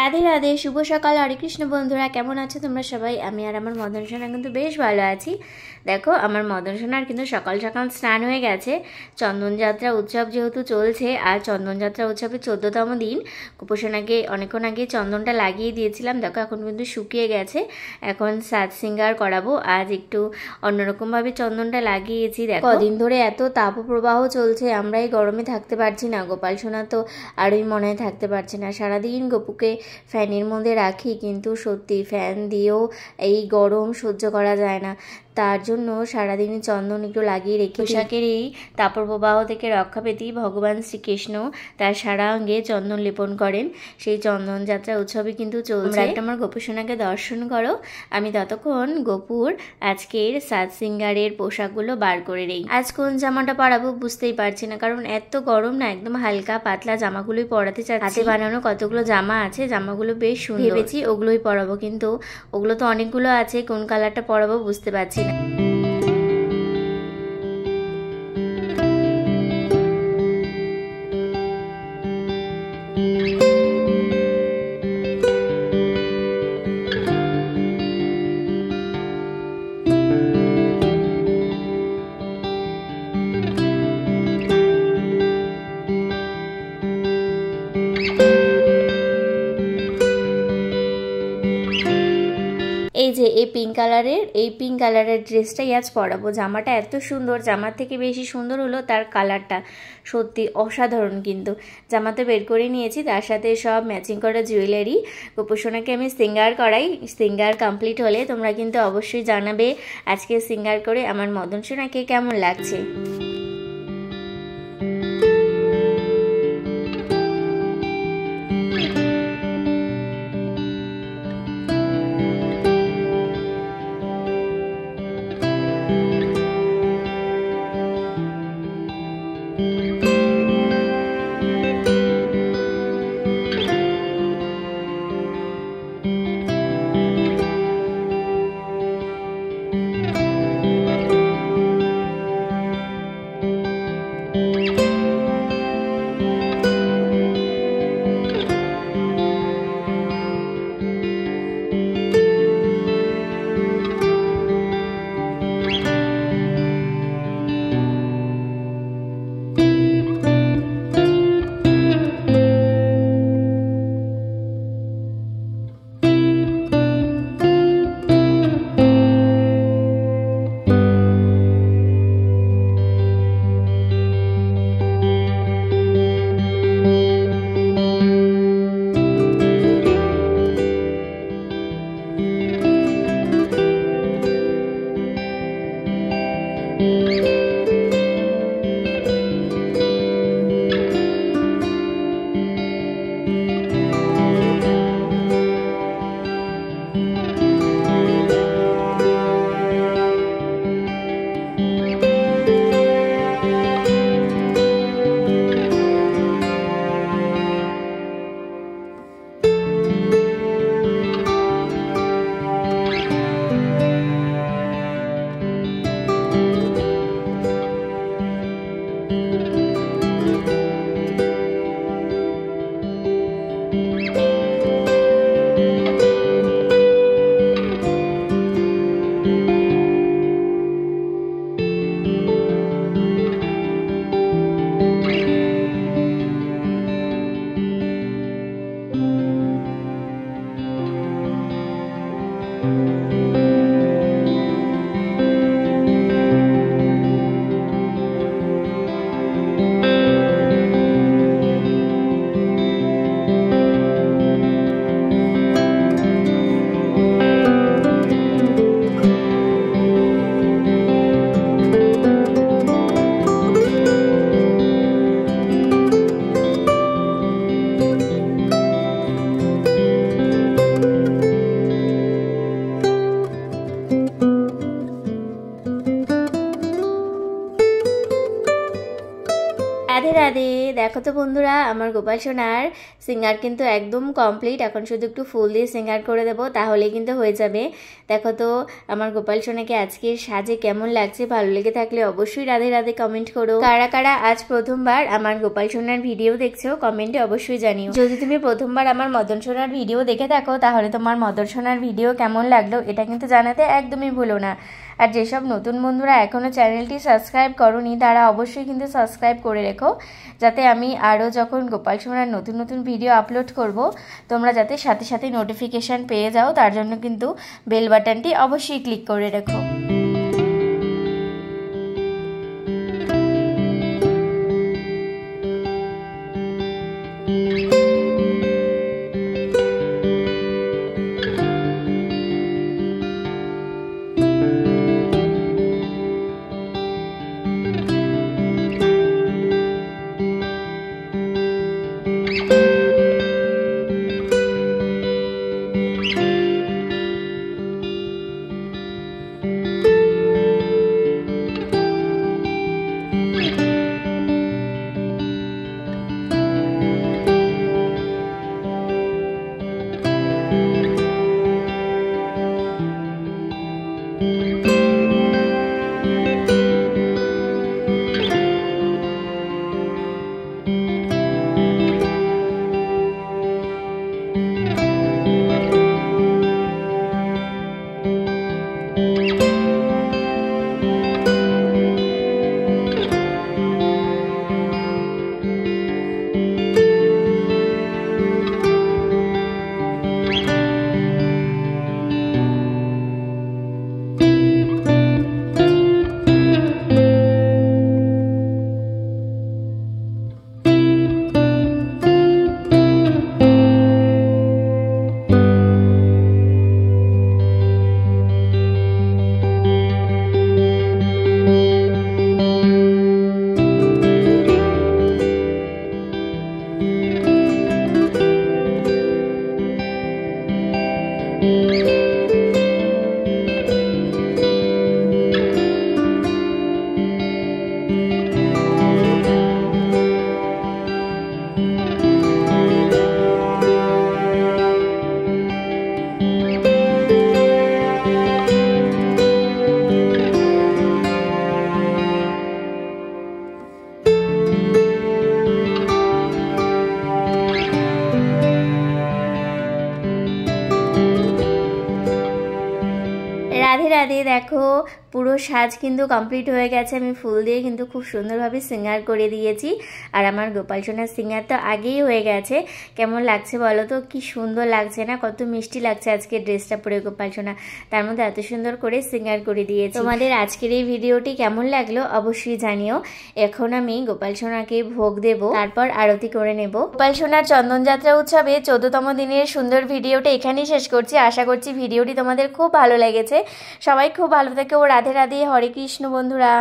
রাধে রাধে, শুভ সকাল। হরে কৃষ্ণ বন্ধুরা, কেমন আছো তোমরা সবাই? আমি আর আমার মদন সোনা কিন্তু বেশ ভালো আছি। দেখো, আমার মদন সোনার কিন্তু সকাল সকাল স্নান হয়ে গেছে। চন্দনযাত্রা উৎসব যেহেতু চলছে, আর চন্দনযাত্রা উৎসবের 14তম দিন। গোপসোনাকে অনেকক্ষণ আগে চন্দনটা লাগিয়ে দিয়েছিলাম। দেখো, এখন কিন্তু শুকিয়ে গেছে। এখন সাজ সিঙ্গার করাবো। আজ একটু অন্যরকমভাবে চন্দনটা লাগিয়েছি। দেখো, কদিন ধরে এত তাপপ্রবাহ চলছে, আমরা এই গরমে থাকতে পারছি না। গোপাল সোনা তো আরোই মনে হয় থাকতে পারছে না। সারাদিন গপুকে ফ্যানের মধ্যে রাখি, কিন্তু সত্যি ফ্যান দিয়েও এই গরম সহ্য করা যায় না। তার জন্য সারাদিনই চন্দন একটু লাগিয়ে রেখে, পোশাকের এই তাপপ্রবাহ থেকে রক্ষা পেতেই ভগবান শ্রীকৃষ্ণ তার সারা অঙ্গে চন্দন লেপন করেন। সেই চন্দন যাত্রা উৎসবে কিন্তু চলছে। একটা আমার গোপুসোনাকে দর্শন করো, আমি ততক্ষণ গোপুর আজকের সাজ সিঙ্গারের পোশাকগুলো বার করে নেই। আজ কোন জামাটা পরাবো বুঝতেই পারছি না, কারণ এত গরম না, একদম হালকা পাতলা জামাগুলোই পরাতে চাচ্ছি। হাতে বানানো কতগুলো জামা আছে, জামাগুলো বেশ সুন্দর, ভেবেছি ওগুলোই পরাবো, কিন্তু ওগুলো তো অনেকগুলো আছে, কোন কালারটা পরাবো বুঝতে পারছি না। এই যে এই পিঙ্ক কালারের ড্রেসটাই আজ পরাবো। জামাটা এত সুন্দর, জামার থেকে বেশি সুন্দর হলো তার কালারটা, সত্যি অসাধারণ। কিন্তু জামাতে বের করে নিয়েছি, তার সাথে সব ম্যাচিং করা জুয়েলারি। গোপুসোনাকে আমি সিঙ্গার করাই। সিঙ্গার কমপ্লিট হলে তোমরা কিন্তু অবশ্যই জানাবে আজকে সিঙ্গার করে আমার মদন সোনাকে কেমন লাগছে। দেখো তো বন্ধুরা, আমার গোপাল সোনার সিঙ্গার কিন্তু একদম কমপ্লিট। এখন শুধু একটু ফুল দিয়ে সিঙ্গার করে দেবো, তাহলেই কিন্তু হয়ে যাবে। দেখো তো আমার গোপাল সোনাকে আজকে সাজে কেমন লাগছে। ভালো লেগে থাকলে অবশ্যই রাধে রাধে কমেন্ট করো। কারা কারা আজ প্রথমবার আমার গোপাল সোনার ভিডিও দেখছো কমেন্টে অবশ্যই জানিও। যদি তুমি প্রথমবার আমার মদন সোনার ভিডিও দেখে থাকো, তাহলে তোমার মদন সোনার ভিডিও কেমন লাগলো এটা কিন্তু জানাতে একদমই ভুলো না। আর যেসব নতুন বন্ধুরা এখনও চ্যানেলটি সাবস্ক্রাইব করোনি, তারা অবশ্যই কিন্তু সাবস্ক্রাইব করে রেখো, যাতে আমি আরও যখন গোপাল সোনার নতুন নতুন ভিডিও আপলোড করব, তোমরা যাতে সাথে সাথে নোটিফিকেশান পেয়ে যাও। তার জন্য কিন্তু বেল বাটনটি অবশ্যই ক্লিক করে রেখো। রাধে রাধে। দেখো পুরো সাজ কিন্তু কমপ্লিট হয়ে গেছে। আমি ফুল দিয়ে কিন্তু খুব সুন্দরভাবে সিঙ্গার করে দিয়েছি। আর আমার গোপাল সোনার সিঙ্গার তো আগেই হয়ে গেছে। কেমন লাগছে বলো তো? কি সুন্দর লাগছে না? কত মিষ্টি লাগছে আজকে ড্রেসটা পরে গোপাল সোনা, তার মধ্যে এত সুন্দর করে সিঙ্গার করে দিয়েছি। তোমাদের আজকের এই ভিডিওটি কেমন লাগলো অবশ্যই জানিও। এখন আমি গোপাল সোনাকে ভোগ দেব, তারপর আরতি করে নেব। গোপাল সোনার চন্দনযাত্রা উৎসবে 14তম দিনের সুন্দর ভিডিওটা এখানেই শেষ করছি। আশা করছি ভিডিওটি তোমাদের খুব ভালো লেগেছে। সবাই খুব ভালো থেকো। রাধে রাধে। হরে কৃষ্ণ বন্ধুরা।